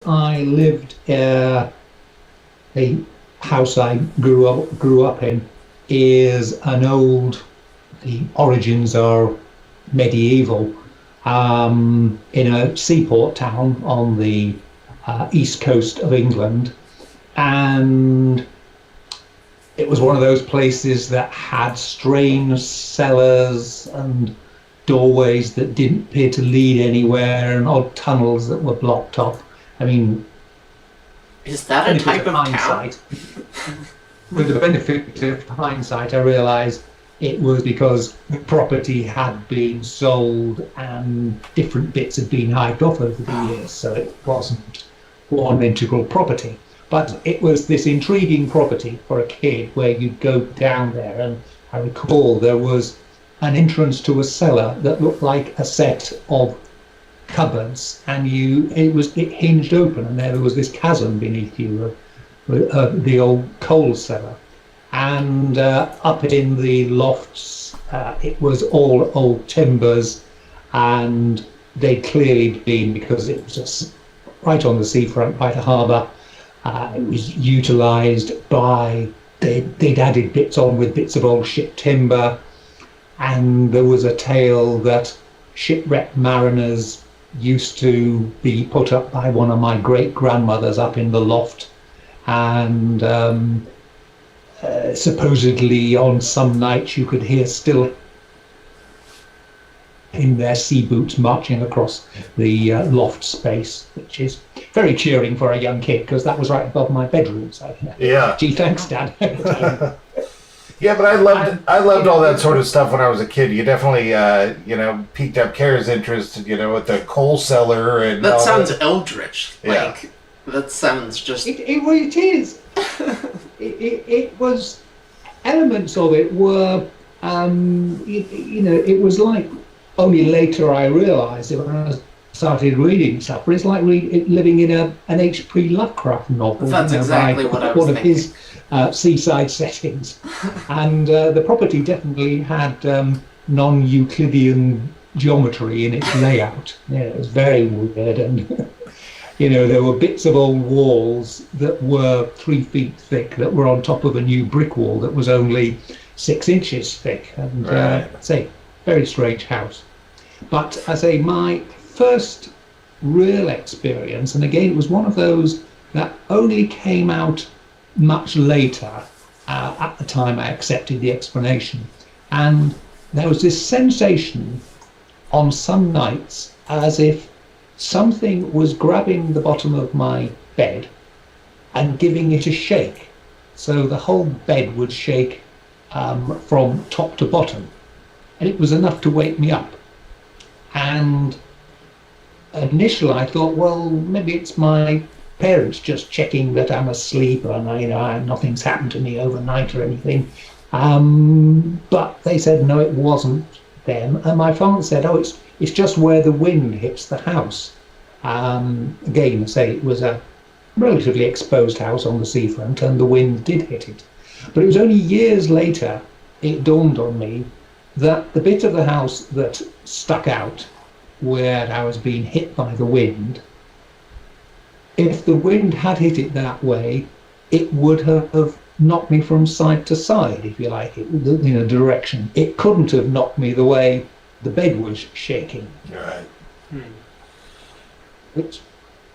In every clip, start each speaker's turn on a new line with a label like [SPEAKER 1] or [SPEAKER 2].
[SPEAKER 1] I lived the house I grew up in is an old. The origins are medieval, in a seaport town on the east coast of England, and it was one of those places that had strange cellars and doorways that didn't appear to lead anywhere, and odd tunnels that were blocked off. I mean,
[SPEAKER 2] Is that a
[SPEAKER 1] benefit
[SPEAKER 2] type
[SPEAKER 1] of
[SPEAKER 2] of town?
[SPEAKER 1] hindsight, with the benefit of hindsight, I realised it was because the property had been sold and different bits had been hived off over the years, so it wasn't one integral property. But it was this intriguing property for a kid where you'd go down there, and I recall there was an entrance to a cellar that looked like a set of cupboards, and it hinged open, and there was this chasm beneath you, the old coal cellar. And up in the lofts, it was all old timbers, and they'd clearly been, because it was just right on the seafront by the harbour. It was utilised by, they'd added bits on with bits of old ship timber, and there was a tale that shipwrecked mariners used to be put up by one of my great grandmothers up in the loft, and supposedly on some nights you could hear still in their sea boots marching across the loft space, which is very cheering for a young kid because that was right above my bedroom. So,
[SPEAKER 3] Yeah.
[SPEAKER 1] gee, thanks, Dad.
[SPEAKER 3] Yeah, but I loved all that sort of stuff when I was a kid. You definitely, piqued up Kara's interest, with the coal cellar and
[SPEAKER 2] That
[SPEAKER 3] all
[SPEAKER 2] sounds
[SPEAKER 3] that.
[SPEAKER 2] eldritch.
[SPEAKER 3] Yeah.
[SPEAKER 2] Like, that sounds just.
[SPEAKER 1] Well, it is. It was, elements of it were, it was like, only later I realised it when I started reading stuff, but it's like living in an H.P. Lovecraft novel.
[SPEAKER 2] That's exactly what I was
[SPEAKER 1] one of
[SPEAKER 2] thinking.
[SPEAKER 1] his seaside settings. And the property definitely had non-Euclidean geometry in its layout. Yeah, it was very weird, and there were bits of old walls that were 3 feet thick that were on top of a new brick wall that was only 6 inches thick, and
[SPEAKER 3] Right.
[SPEAKER 1] say, very strange house. But I say my first real experience, and again it was one of those that only came out much later, at the time I accepted the explanation, and there was this sensation on some nights as if something was grabbing the bottom of my bed and giving it a shake. So the whole bed would shake, from top to bottom, and it was enough to wake me up. And initially I thought, well, maybe it's my parents just checking that I'm asleep, and nothing's happened to me overnight or anything. But they said no, it wasn't them. And my father said, oh, it's just where the wind hits the house. Again, say it was a relatively exposed house on the seafront, and the wind did hit it. But it was only years later it dawned on me that the bit of the house that stuck out where I was being hit by the wind, if the wind had hit it that way, it would have knocked me from side to side, if you like, in a direction. It couldn't have knocked me the way the bed was shaking,
[SPEAKER 3] Right.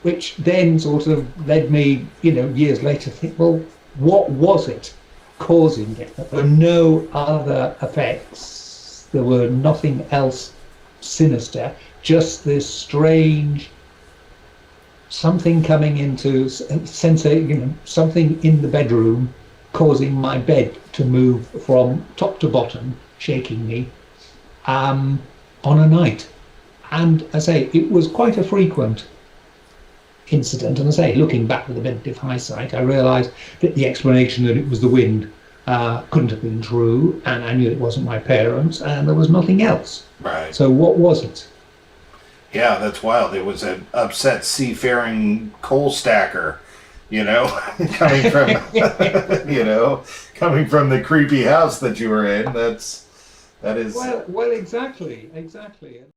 [SPEAKER 1] which then sort of led me, years later to think, well, what was it causing it? There were no other effects. There were nothing else sinister, just this strange something coming into something in the bedroom causing my bed to move from top to bottom, shaking me, on a night. And I say it was quite a frequent incident. And I say, looking back with the benefit of hindsight, I realised that the explanation that it was the wind couldn't have been true, and I knew it wasn't my parents, and there was nothing else.
[SPEAKER 3] Right.
[SPEAKER 1] So what was it?
[SPEAKER 3] Yeah, that's wild. It was an upset seafaring coal stacker, coming from, coming from the creepy house that you were in. That is.
[SPEAKER 1] Well, exactly.